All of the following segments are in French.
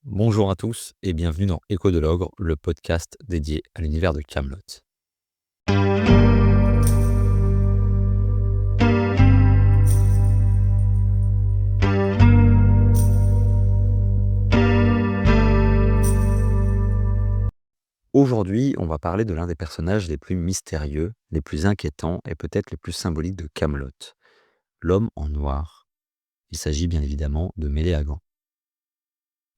Bonjour à tous et bienvenue dans Écho de l'Ogre, le podcast dédié à l'univers de Camelot. Aujourd'hui, on va parler de l'un des personnages les plus mystérieux, les plus inquiétants et peut-être les plus symboliques de Camelot, l'homme en noir. Il s'agit bien évidemment de Méléagant.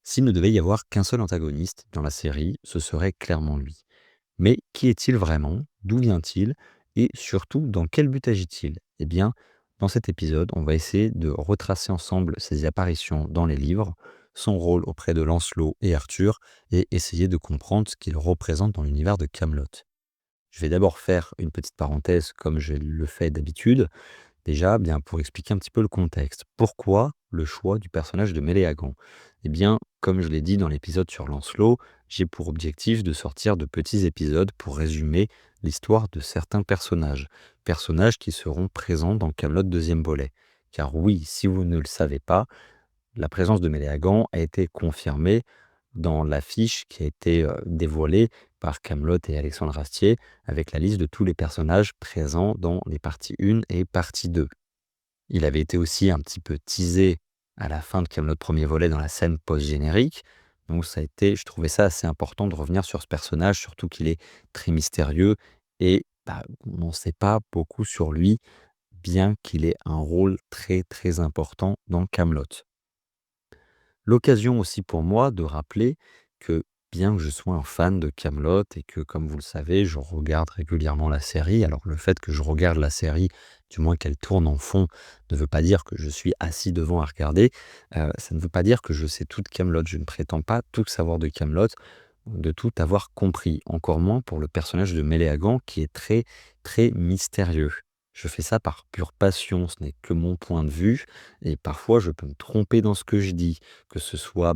S'il ne devait y avoir qu'un seul antagoniste dans la série, ce serait clairement lui. Mais qui est-il vraiment? D'où vient-il? Et surtout, dans quel but agit-il? Eh bien, dans cet épisode, on va essayer de retracer ensemble ses apparitions dans les livres, son rôle auprès de Lancelot et Arthur, et essayer de comprendre ce qu'il représente dans l'univers de Camelot. Je vais d'abord faire une petite parenthèse comme je le fais d'habitude, déjà, bien pour expliquer un petit peu le contexte. Pourquoi le choix du personnage de Méléagant? Eh bien, comme je l'ai dit dans l'épisode sur Lancelot, j'ai pour objectif de sortir de petits épisodes pour résumer l'histoire de certains personnages. Personnages qui seront présents dans Camelot deuxième volet. Car oui, si vous ne le savez pas, la présence de Méléagant a été confirmée dans l'affiche qui a été dévoilée par Camelot et Alexandre Astier avec la liste de tous les personnages présents dans les parties 1 et partie 2. Il avait été aussi un petit peu teasé à la fin de Camelot premier volet dans la scène post-générique. Donc je trouvais ça assez important de revenir sur ce personnage, surtout qu'il est très mystérieux et on n'en sait pas beaucoup sur lui, bien qu'il ait un rôle très très important dans Camelot. L'occasion aussi pour moi de rappeler que, bien que je sois un fan de Camelot et que, comme vous le savez, je regarde régulièrement la série. Alors le fait que je regarde la série, du moins qu'elle tourne en fond, ne veut pas dire que je suis assis devant à regarder. Ça ne veut pas dire que je sais tout de Camelot. Je ne prétends pas tout savoir de Camelot, de tout avoir compris. Encore moins pour le personnage de Méléagant qui est très, très mystérieux. Je fais ça par pure passion, ce n'est que mon point de vue et parfois je peux me tromper dans ce que je dis, que ce soit,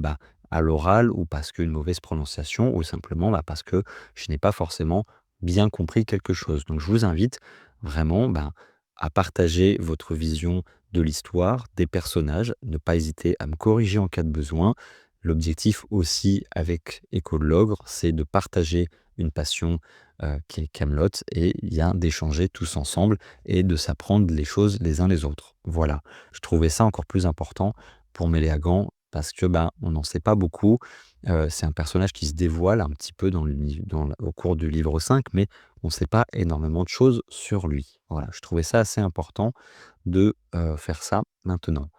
à l'oral ou parce qu'une mauvaise prononciation ou simplement, parce que je n'ai pas forcément bien compris quelque chose. Donc je vous invite vraiment, à partager votre vision de l'histoire, des personnages, ne pas hésiter à me corriger en cas de besoin. L'objectif aussi avec Écho de l'Ogre, c'est de partager une passion, qui est Camelot et bien d'échanger tous ensemble et de s'apprendre les choses les uns les autres. Voilà, je trouvais ça encore plus important pour Méléagant parce que, on n'en sait pas beaucoup. C'est un personnage qui se dévoile un petit peu au cours du livre 5, mais on ne sait pas énormément de choses sur lui. Voilà, je trouvais ça assez important de, faire ça maintenant.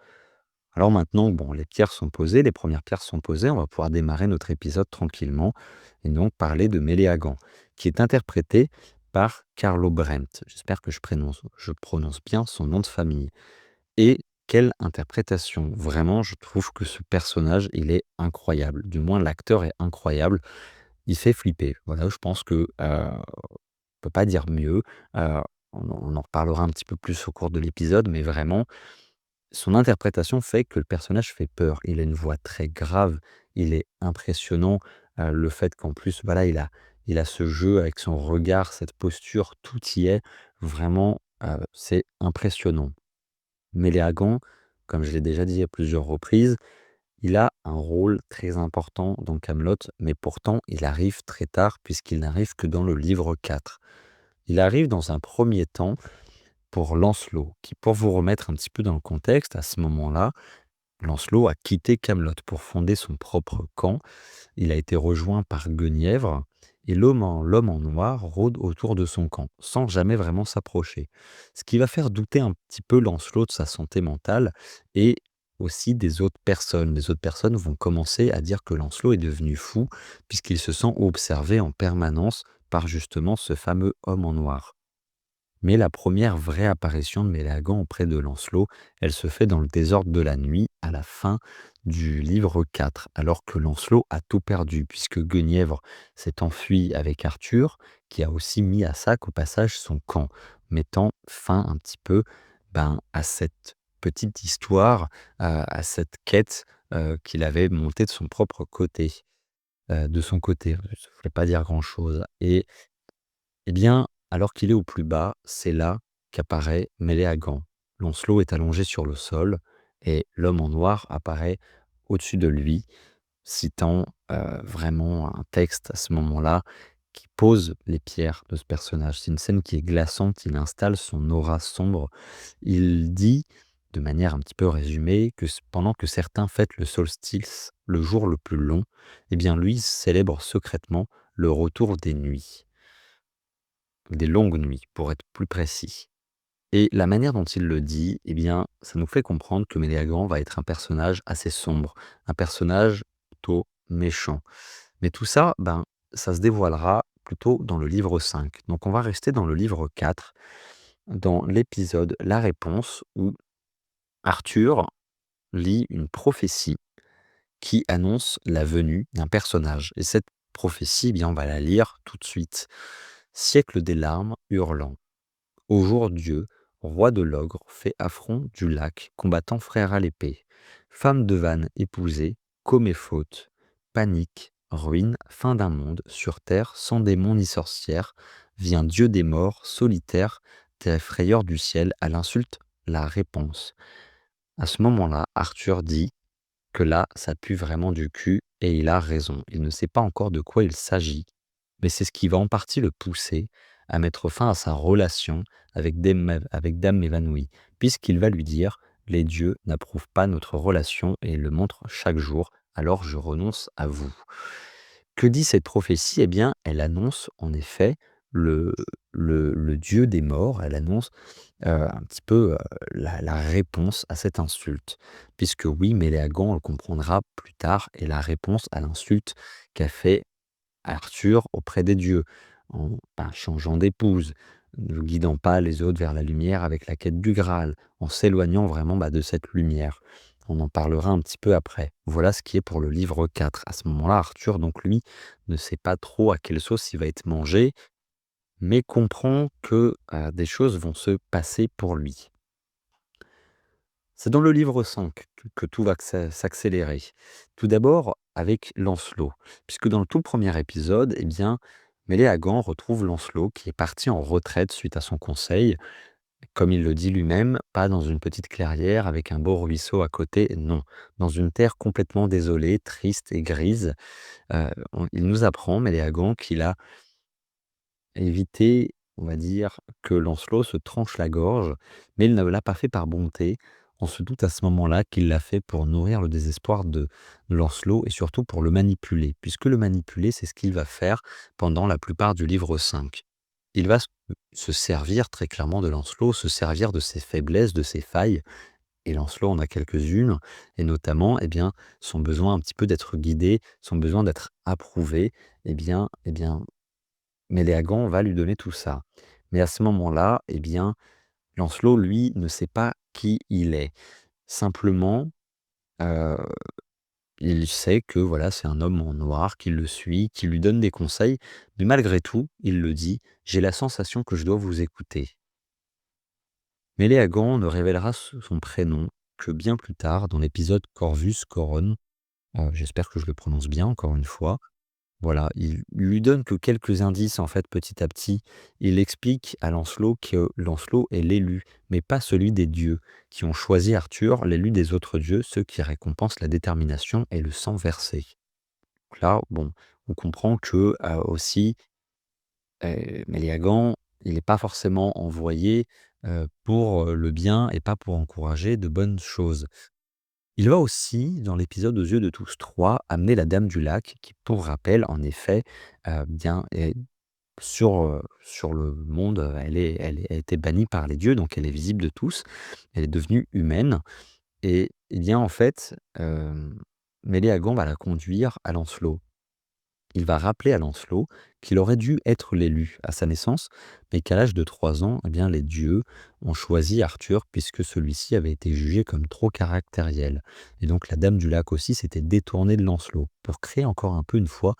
Alors maintenant, bon, les pierres sont posées, les premières pierres sont posées, on va pouvoir démarrer notre épisode tranquillement et donc parler de Méléagant, qui est interprété par Carlo Brent. J'espère que je prononce bien son nom de famille. Et quelle interprétation! Vraiment, je trouve que ce personnage, il est incroyable. Du moins, l'acteur est incroyable. Il fait flipper. Voilà, je pense que, on peut pas dire mieux. On en reparlera un petit peu plus au cours de l'épisode, mais vraiment, son interprétation fait que le personnage fait peur. Il a une voix très grave, il est impressionnant. Le fait qu'en plus, voilà, il a ce jeu avec son regard, cette posture, tout y est. Vraiment, c'est impressionnant. Méléagant, comme je l'ai déjà dit à plusieurs reprises, il a un rôle très important dans Camelot, mais pourtant il arrive très tard puisqu'il n'arrive que dans le livre 4. Il arrive dans un premier temps pour Lancelot, qui, pour vous remettre un petit peu dans le contexte, à ce moment-là, Lancelot a quitté Camelot pour fonder son propre camp. Il a été rejoint par Guenièvre et l'homme en noir rôde autour de son camp, sans jamais vraiment s'approcher. Ce qui va faire douter un petit peu Lancelot de sa santé mentale et aussi des autres personnes. Les autres personnes vont commencer à dire que Lancelot est devenu fou puisqu'il se sent observé en permanence par justement ce fameux homme en noir. Mais la première vraie apparition de Méléagant auprès de Lancelot, elle se fait dans le désordre de la nuit, à la fin du livre 4, alors que Lancelot a tout perdu, puisque Guenièvre s'est enfui avec Arthur, qui a aussi mis à sac au passage son camp, mettant fin un petit peu à cette petite histoire, à cette quête qu'il avait montée de son propre côté. De son côté, ça ne voulait pas dire grand-chose. Et eh bien, alors qu'il est au plus bas, c'est là qu'apparaît Méléagant. Lancelot est allongé sur le sol et l'homme en noir apparaît au-dessus de lui. citant, vraiment un texte à ce moment-là qui pose les pierres de ce personnage. C'est une scène qui est glaçante, il installe son aura sombre. Il dit, de manière un petit peu résumée, que pendant que certains fêtent le solstice, le jour le plus long, eh bien lui célèbre secrètement le retour des nuits, des longues nuits pour être plus précis. Et la manière dont il le dit, eh bien, ça nous fait comprendre que Méléagran va être un personnage assez sombre, un personnage plutôt méchant. Mais tout ça, ben, ça se dévoilera plutôt dans le livre 5. Donc on va rester dans le livre 4, dans l'épisode La Réponse, où Arthur lit une prophétie qui annonce la venue d'un personnage. Et cette prophétie, eh bien, on va la lire tout de suite. Siècle des larmes, hurlant. Au jour Dieu, roi de l'ogre, fait affront du lac, combattant frère à l'épée. Femme de vanne épousée, commet faute. Panique, ruine, fin d'un monde, sur terre, sans démon ni sorcière, vient Dieu des morts, solitaire, des frayeurs du ciel, à l'insulte, la réponse. À ce moment-là, Arthur dit que là, ça pue vraiment du cul et il a raison. Il ne sait pas encore de quoi il s'agit, mais c'est ce qui va en partie le pousser à mettre fin à sa relation avec Dame évanouie, puisqu'il va lui dire: «Les dieux n'approuvent pas notre relation et le montrent chaque jour, alors je renonce à vous». Que dit cette prophétie? Eh bien, elle annonce en effet le le dieu des morts, elle annonce un petit peu, la réponse à cette insulte. Puisque oui, Méléagant le comprendra plus tard est la réponse à l'insulte qu'a fait Arthur auprès des dieux, en, bah, changeant d'épouse, ne guidant pas les autres vers la lumière avec la quête du Graal, en s'éloignant vraiment, bah, de cette lumière. On en parlera un petit peu après. Voilà ce qui est pour le livre 4. À ce moment-là, Arthur, donc lui, ne sait pas trop à quelle sauce il va être mangé, mais comprend que, des choses vont se passer pour lui. C'est dans le livre 5 que tout va s'accélérer. Tout d'abord avec Lancelot, puisque dans le tout premier épisode, eh bien, Méléagant retrouve Lancelot qui est parti en retraite suite à son conseil. Comme il le dit lui-même, pas dans une petite clairière avec un beau ruisseau à côté, non. Dans une terre complètement désolée, triste et grise. Il nous apprend, Méléagant, qu'il a éviter, on va dire, que Lancelot se tranche la gorge, mais il ne l'a pas fait par bonté. On se doute à ce moment-là qu'il l'a fait pour nourrir le désespoir de Lancelot et surtout pour le manipuler, puisque le manipuler, c'est ce qu'il va faire pendant la plupart du livre 5. Il va se servir très clairement de Lancelot, se servir de ses faiblesses, de ses failles, et Lancelot en a quelques-unes, et notamment, eh bien, son besoin un petit peu d'être guidé, son besoin d'être approuvé, eh bien, Méléagant va lui donner tout ça. Mais à ce moment-là, eh bien, Lancelot, lui, ne sait pas qui il est. Simplement, heu, il sait que, voilà, c'est un homme en noir qui le suit, qui lui donne des conseils, mais malgré tout, il le dit: «J'ai la sensation que je dois vous écouter». Méléagant ne révélera son prénom que bien plus tard dans l'épisode Corvus Coron. J'espère que je le prononce bien encore une fois. Voilà, il lui donne que quelques indices, en fait, petit à petit. Il explique à Lancelot que Lancelot est l'élu, mais pas celui des dieux, qui ont choisi Arthur, l'élu des autres dieux, ceux qui récompensent la détermination et le sang versé. Donc là, bon, on comprend que, aussi, Méléagant, il n'est pas forcément envoyé, pour, le bien et pas pour encourager de bonnes choses. Il va aussi, dans l'épisode Aux yeux de tous 3, amener la Dame du Lac qui, pour rappel, en effet, bien est sur le monde, elle a été bannie par les dieux, donc elle est visible de tous. Elle est devenue humaine et bien, en fait, Méléagant va la conduire à Lancelot. Il va rappeler à Lancelot qu'il aurait dû être l'élu à sa naissance, mais qu'à l'âge de 3 ans, eh bien, les dieux ont choisi Arthur puisque celui-ci avait été jugé comme trop caractériel. Et donc la Dame du Lac aussi s'était détournée de Lancelot pour créer encore un peu une fois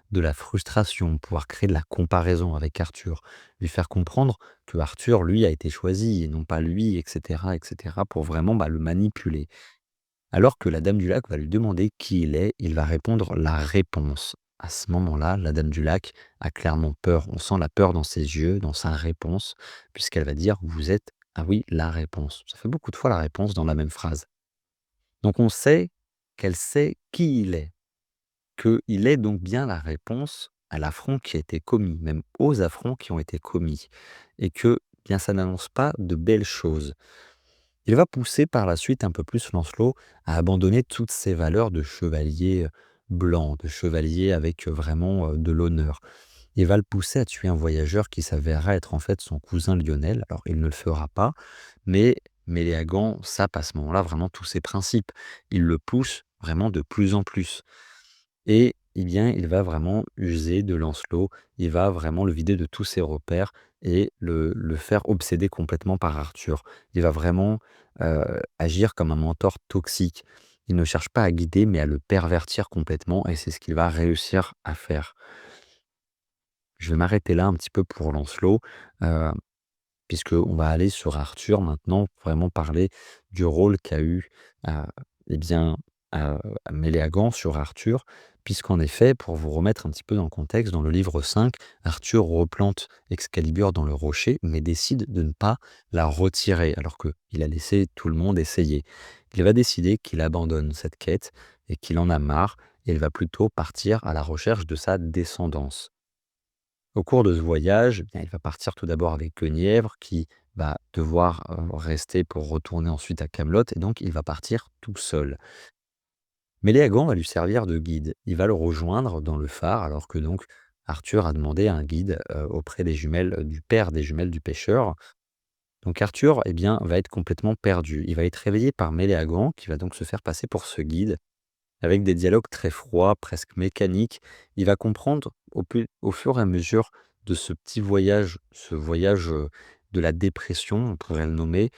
de la frustration, pouvoir créer de la comparaison avec Arthur, lui faire comprendre que Arthur, lui, a été choisi et non pas lui, et cetera, pour vraiment, bah, le manipuler. Alors que la Dame du Lac va lui demander qui il est, il va répondre la réponse. À ce moment-là, la Dame du Lac a clairement peur. On sent la peur dans ses yeux, dans sa réponse, puisqu'elle va dire: «Vous êtes, ah oui, la réponse». Ça fait beaucoup de fois la réponse dans la même phrase. Donc on sait qu'elle sait qui il est. qu'il est donc bien la réponse à l'affront qui a été commis, même aux affronts qui ont été commis et que, bien, ça n'annonce pas de belles choses. Il va pousser par la suite un peu plus Lancelot à abandonner toutes ses valeurs de chevalier, blanc, de chevalier avec, vraiment, de l'honneur. Il va le pousser à tuer un voyageur qui s'avérera être en fait son cousin Lionel. Alors il ne le fera pas, mais Méléagant sape à ce moment-là vraiment tous ses principes. Il le pousse vraiment de plus en plus et eh bien, il va vraiment user de Lancelot. Il va vraiment le vider de tous ses repères et le faire obséder complètement par Arthur. Il va vraiment, agir comme un mentor toxique. Il ne cherche pas à guider, mais à le pervertir complètement et c'est ce qu'il va réussir à faire. Je vais m'arrêter là un petit peu pour Lancelot, heu, puisqu'on va aller sur Arthur maintenant, vraiment parler du rôle qu'a eu, heu, eh bien, heu, Méléagant sur Arthur. Puisqu'en effet, pour vous remettre un petit peu dans le contexte, dans le livre 5, Arthur replante Excalibur dans le rocher, mais décide de ne pas la retirer, alors qu'il a laissé tout le monde essayer. Il va décider qu'il abandonne cette quête et qu'il en a marre et il va plutôt partir à la recherche de sa descendance. Au cours de ce voyage, eh bien, il va partir tout d'abord avec Guenièvre qui va devoir, rester pour retourner ensuite à Camelot et donc il va partir tout seul. Méléagant va lui servir de guide. Il va le rejoindre dans le phare alors que donc Arthur a demandé un guide, auprès des jumelles, du père des jumelles du pêcheur. Donc Arthur, eh bien, va être complètement perdu. Il va être réveillé par Méléagant qui va donc se faire passer pour ce guide avec des dialogues très froids, presque mécaniques. Il va comprendre au fur et à mesure de ce petit voyage, ce voyage, de la dépression, on pourrait le nommer,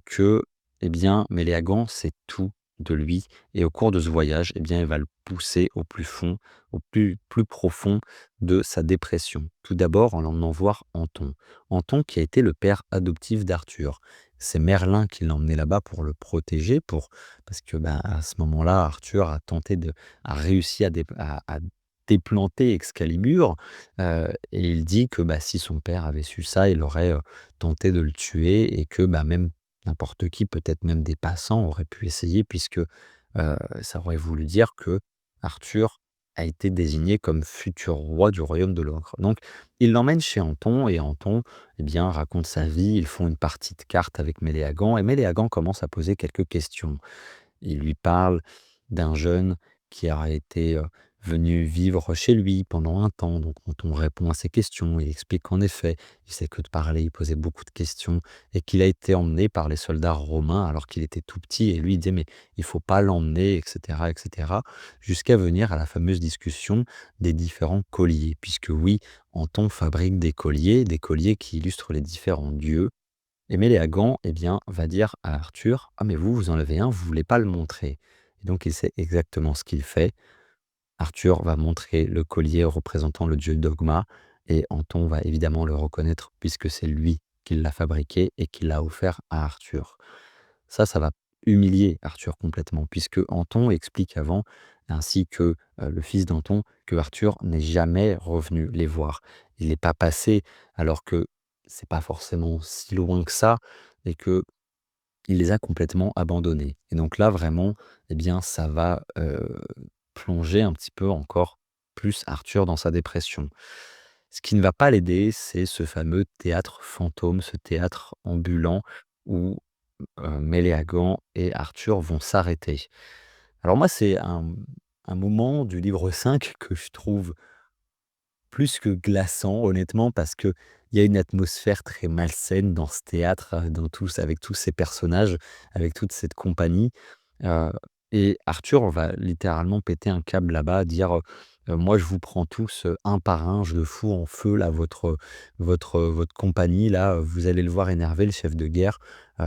que, eh bien, Méléagant sait tout de lui et au cours de ce voyage, eh bien, il va le pousser au plus fond, au plus profond de sa dépression. Tout d'abord en l'emmenant voir Anton. Anton qui a été le père adoptif d'Arthur. C'est Merlin qui l'a emmené là-bas pour le protéger, parce que, ben, à ce moment-là, Arthur a réussi à déplanter Excalibur, et il dit que, bah, si son père avait su ça, il aurait, tenté de le tuer et que, bah, même n'importe qui, peut-être même des passants, auraient pu essayer puisque, ça aurait voulu dire que Arthur a été désigné comme futur roi du royaume de l'Encre. Donc il l'emmène chez Anton et Anton, eh bien, raconte sa vie. Ils font une partie de cartes avec Méléagant et Méléagant commence à poser quelques questions. Il lui parle d'un jeune qui a été, venu vivre chez lui pendant un temps, donc quand on répond à ses questions, il explique qu'en effet, il sait que de parler, il posait beaucoup de questions et qu'il a été emmené par les soldats romains alors qu'il était tout petit et lui il disait: «Mais il faut pas l'emmener» et cetera, jusqu'à venir à la fameuse discussion des différents colliers. Puisque oui, Anton fabrique des colliers qui illustrent les différents dieux et Méléagant, eh bien, va dire à Arthur: «Ah mais vous, vous en avez un, vous voulez pas le montrer» et donc il sait exactement ce qu'il fait. Arthur va montrer le collier représentant le dieu Dogma et Anton va évidemment le reconnaître puisque c'est lui qui l'a fabriqué et qui l'a offert à Arthur. Ça va humilier Arthur complètement puisque Anton explique avant, ainsi que, le fils d'Anton, que Arthur n'est jamais revenu les voir. Il n'est pas passé alors que c'est pas forcément si loin que ça et que il les a complètement abandonnés et donc là, vraiment, eh bien, ça va, plonger un petit peu encore plus Arthur dans sa dépression. Ce qui ne va pas l'aider, c'est ce fameux théâtre fantôme, ce théâtre ambulant où, Méléagant et Arthur vont s'arrêter. Alors moi, c'est un moment du livre 5 que je trouve plus que glaçant, honnêtement, parce qu'il y a une atmosphère très malsaine dans ce théâtre, avec tous ces personnages, avec toute cette compagnie, heu et Arthur va littéralement péter un câble là-bas, dire, «Moi, je vous prends tous, un par un, je le fous en feu là, votre compagnie là, vous allez le voir énervé, le chef de guerre».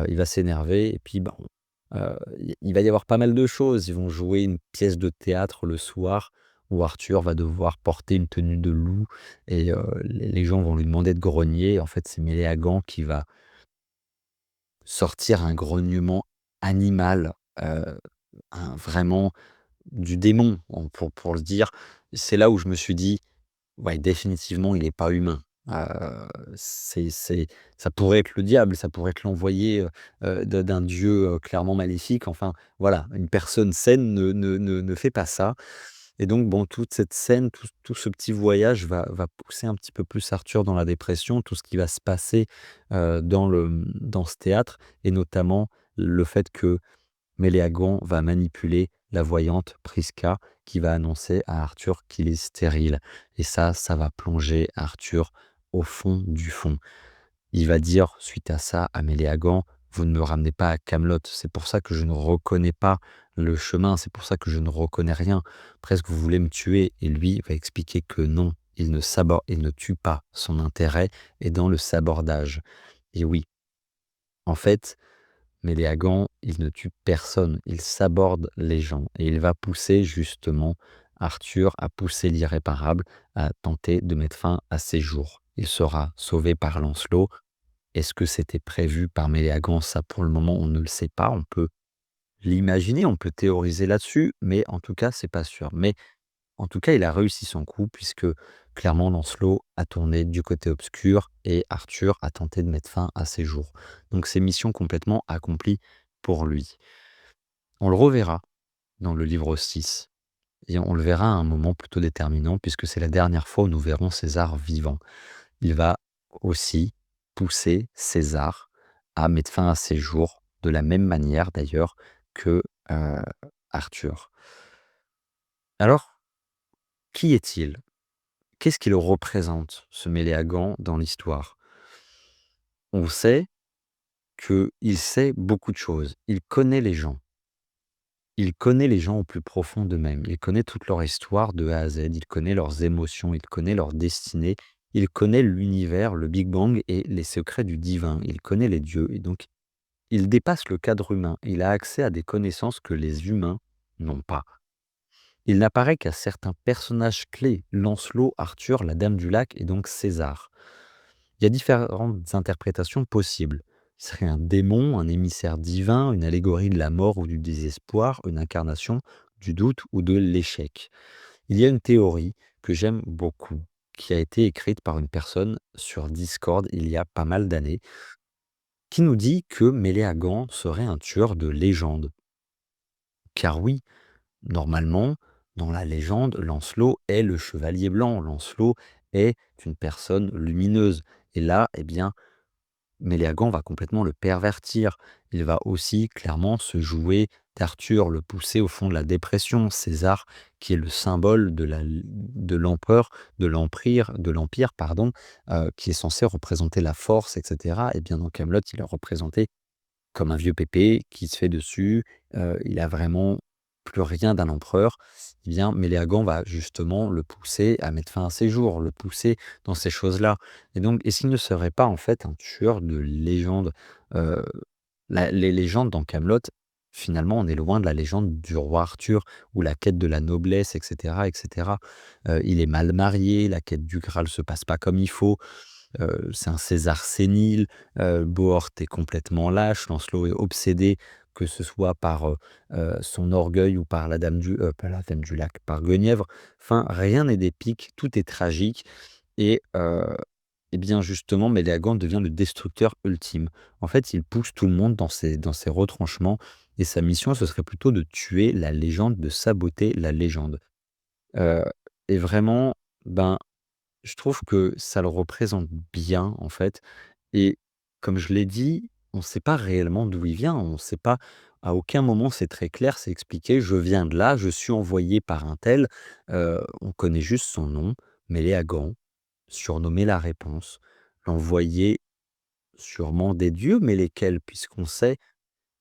Il va s'énerver et puis, ben, il va y avoir pas mal de choses. Ils vont jouer une pièce de théâtre le soir où Arthur va devoir porter une tenue de loup et les gens vont lui demander de grogner. En fait, c'est Méléagant qui va sortir un grognement animal, un vraiment du démon, pour le dire. C'est là où je me suis dit: «Ouais, définitivement, il est pas humain». C'est ça pourrait être le diable, ça pourrait être l'envoyé, d'un dieu, clairement maléfique. Enfin, voilà, une personne saine ne fait pas ça Et donc bon, toute cette scène, tout ce petit voyage va pousser un petit peu plus Arthur dans la dépression, tout ce qui va se passer, dans ce théâtre et notamment le fait que Méléagant va manipuler la voyante Prisca qui va annoncer à Arthur qu'il est stérile et ça va plonger Arthur au fond du fond. Il va dire suite à ça à Méléagant: «Vous ne me ramenez pas à Camelot, c'est pour ça que je ne reconnais pas le chemin, c'est pour ça que je ne reconnais rien. Presque vous voulez me tuer» et lui va expliquer que non, il ne tue pas, son intérêt est dans le sabordage. Et oui, en fait, Méléagant, il ne tue personne, il saborde les gens et il va pousser justement Arthur à pousser l'irréparable, à tenter de mettre fin à ses jours. Il sera sauvé par Lancelot. Est-ce que c'était prévu par Méléagant? Ça, pour le moment, on ne le sait pas. On peut l'imaginer, on peut théoriser là-dessus, mais en tout cas, c'est pas sûr. Mais en tout cas, il a réussi son coup puisque clairement Lancelot a tourné du côté obscur et Arthur a tenté de mettre fin à ses jours. Donc c'est mission complètement accomplie pour lui. On le reverra dans le livre 6 et on le verra à un moment plutôt déterminant puisque c'est la dernière fois où nous verrons César vivant. Il va aussi pousser César à mettre fin à ses jours, de la même manière d'ailleurs que, Arthur. Alors, qui est-il? Qu'est-ce qu'il représente, ce Méléagant dans l'histoire? On sait qu'il sait beaucoup de choses. Il connaît les gens. Il connaît les gens au plus profond d'eux-mêmes. Il connaît toute leur histoire de A à Z. Il connaît leurs émotions. Il connaît leur destinée. Il connaît l'univers, le Big Bang et les secrets du divin. Il connaît les dieux et donc il dépasse le cadre humain. Il a accès à des connaissances que les humains n'ont pas. Il n'apparaît qu'à certains personnages clés, Lancelot, Arthur, la Dame du Lac et donc César. Il y a différentes interprétations possibles. Il serait un démon, un émissaire divin, une allégorie de la mort ou du désespoir, une incarnation du doute ou de l'échec. Il y a une théorie que j'aime beaucoup, qui a été écrite par une personne sur Discord il y a pas mal d'années, qui nous dit que Méléagant serait un tueur de légende. Car oui, normalement, dans la légende, Lancelot est le chevalier blanc, Lancelot est une personne lumineuse. Et là, eh bien, Méléagant va complètement le pervertir. Il va aussi clairement se jouer d'Arthur, le pousser au fond de la dépression. César, qui est le symbole de l'empereur, de l'empire, pardon, qui est censé représenter la force, etc. Et bien dans Camelot, il est représenté comme un vieux pépé qui se fait dessus, il a vraiment plus rien d'un empereur. Eh bien, Méléagant va justement le pousser à mettre fin à ses jours, le pousser dans ces choses-là. Et donc, est-ce qu'il ne serait pas en fait un tueur de légende? Heu, les légendes dans Camelot, finalement, on est loin de la légende du roi Arthur ou la quête de la noblesse et cetera et cetera. Il est mal marié, la quête du Graal se passe pas comme il faut. C'est un César sénile, Bohort est complètement lâche, Lancelot est obsédé, que ce soit par, son orgueil ou par la dame du pas la dame du lac, par Guenièvre. Enfin, rien n'est d'épique, tout est tragique et bien, justement, Méléagant devient le destructeur ultime. En fait, il pousse tout le monde dans ses retranchements et sa mission, ce serait plutôt de tuer la légende, de saboter la légende. Heu et vraiment, ben je trouve que ça le représente bien, en fait et comme je l'ai dit, on ne sait pas réellement d'où il vient. On ne sait pas à aucun moment c'est très clair, c'est expliqué: «Je viens de là, je suis envoyé par un tel». On connaît juste son nom, Méléagant, surnommé la Réponse, l'envoyé sûrement des dieux, mais lesquels? Puisqu'on sait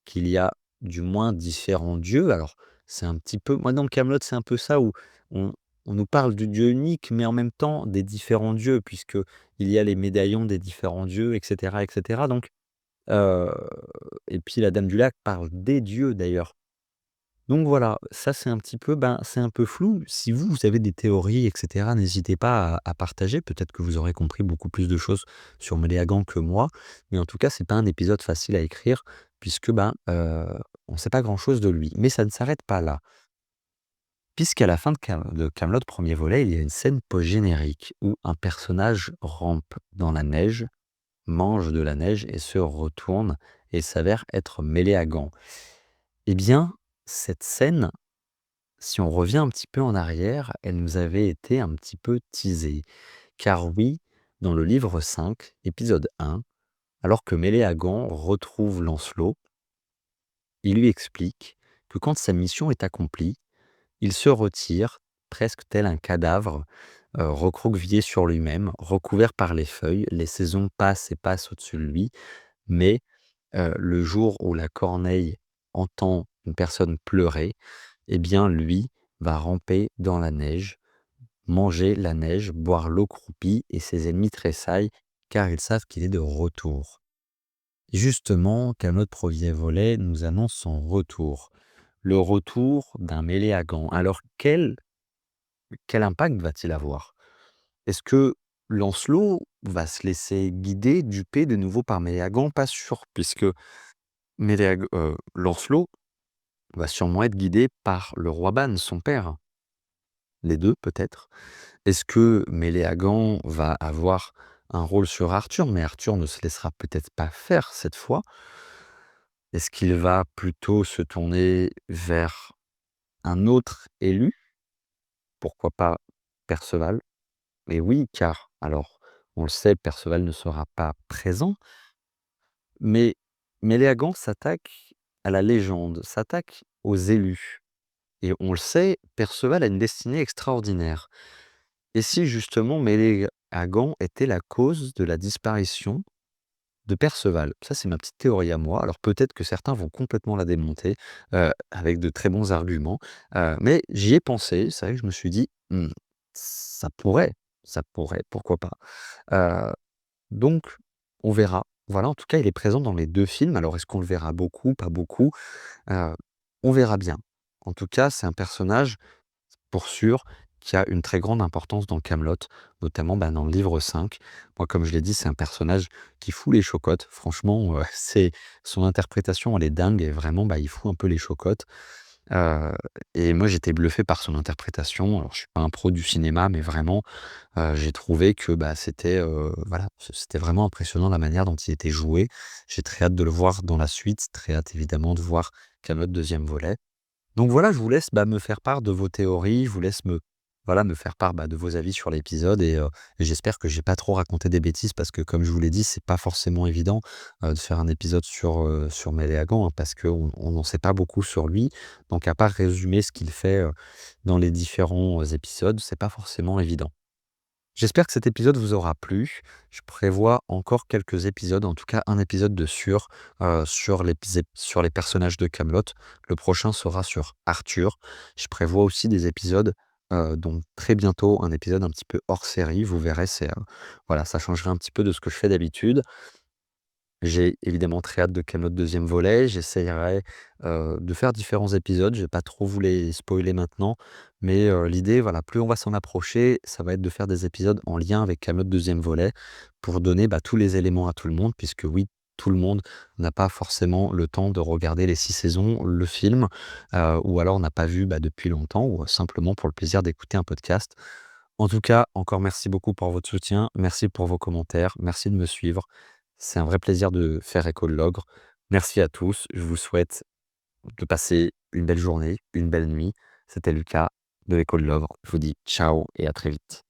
qu'il y a du moins différents dieux. Alors, c'est un petit peu moi dans Camelot, c'est un peu ça où on on nous parle du dieu unique, mais en même temps des différents dieux, puisque il y a les médaillons des différents dieux et cetera donc heu et puis la Dame du Lac parle des dieux d'ailleurs. Donc voilà, ça c'est un petit peu, ben, c'est un peu flou. Si vous avez des théories et cetera, n'hésitez pas à partager. Peut-être que vous aurez compris beaucoup plus de choses sur Méléagant que moi. Mais en tout cas, c'est pas un épisode facile à écrire puisque, ben, on ne sait pas grand-chose de lui. Mais ça ne s'arrête pas là. Puisqu'à la fin de Kaamelott, premier volet, il y a une scène post-générique où un personnage rampe dans la neige, mange de la neige et se retourne et s'avère être Méléagant. Eh bien, cette scène Si on revient un petit peu en arrière, elle nous avait été un petit peu teasée. Car oui, dans le livre 5, épisode 1, alors que Méléagant retrouve Lancelot, il lui explique que quand sa mission est accomplie, il se retire, presque tel un cadavre, recroquevillé sur lui-même, recouvert par les feuilles. Les saisons passent et passent au-dessus de lui, mais le jour où la corneille entend une personne pleurer, eh bien lui va ramper dans la neige, manger la neige, boire l'eau croupie et ses ennemis tressaillent car ils savent qu'il est de retour. Justement, Kaamelott Premier Volet nous annonce son retour. Le retour d'un Méléagant. Alors quel impact va-t-il avoir? Est-ce que Lancelot va se laisser guider, duper de nouveau par Méléagant? Pas sûr, puisque Lancelot va sûrement être guidé par le roi Ban, son père. Les 2 peut-être. Est-ce que Méléagant va avoir un rôle sur Arthur? Mais Arthur ne se laissera peut-être pas faire cette fois. Est-ce qu'il va plutôt se tourner vers un autre élu? Pourquoi pas Perceval? Et oui, car alors, on le sait, Perceval ne sera pas présent, mais Méléagant s'attaque à la légende, s'attaque aux élus. Et on le sait, Perceval a une destinée extraordinaire. Et si justement Méléagant était la cause de la disparition de Perceval? Ça, c'est ma petite théorie à moi. Alors peut-être que certains vont complètement la démonter, avec de très bons arguments, mais j'y ai pensé. C'est vrai que je me suis dit: «Mmh, ça pourrait, pourquoi pas?» heu, donc on verra. Voilà, en tout cas, il est présent dans les 2 films. Alors est-ce qu'on le verra beaucoup, pas beaucoup? Heu, on verra bien. En tout cas, c'est un personnage pour sûr, qui a une très grande importance dans Kaamelott, notamment, bah, dans le livre 5. Moi, comme je l'ai dit, c'est un personnage qui fout les chocottes. Franchement, c'est son interprétation, elle est dingue et vraiment, bah, il fout un peu les chocottes. Heu et moi, j'étais bluffé par son interprétation. Alors, je suis pas un pro du cinéma, mais vraiment, j'ai trouvé que, bah, c'était, voilà, c'était vraiment impressionnant la manière dont il était joué. J'ai très hâte de le voir dans la suite, très hâte évidemment de voir Kaamelott deuxième volet. Donc voilà, je vous laisse, bah, me faire part de vos théories, je vous laisse me faire part, bah, de vos avis sur l'épisode et j'espère que j'ai pas trop raconté des bêtises parce que comme je vous l'ai dit, c'est pas forcément évident, de faire un épisode sur Méléagant, hein, parce qu'on n'en sait pas beaucoup sur lui. Donc à part résumer ce qu'il fait, dans les différents, épisodes, c'est pas forcément évident. J'espère que cet épisode vous aura plu. Je prévois encore quelques épisodes, en tout cas un épisode de sûr, sur les personnages de Kaamelott. Le prochain sera sur Arthur. Je prévois aussi des épisodes, donc très bientôt un épisode un petit peu hors série. Vous verrez, voilà, ça changerait un petit peu de ce que je fais d'habitude. J'ai évidemment très hâte de Kaamelott deuxième volet. J'essayerai, de faire différents épisodes. Je vais pas trop vous les spoiler maintenant, mais l'idée, voilà, plus on va s'en approcher, ça va être de faire des épisodes en lien avec Kaamelott deuxième volet pour donner, bah, tous les éléments à tout le monde puisque oui, tout le monde n'a pas forcément le temps de regarder les 6 saisons, le film, ou alors n'a pas vu, bah, depuis longtemps ou simplement pour le plaisir d'écouter un podcast. En tout cas, encore merci beaucoup pour votre soutien, merci pour vos commentaires, merci de me suivre. C'est un vrai plaisir de faire Écho de l'Ogre. Merci à tous, je vous souhaite de passer une belle journée, une belle nuit. C'était Lucas de l'Écho de l'Ogre. Je vous dis ciao et à très vite.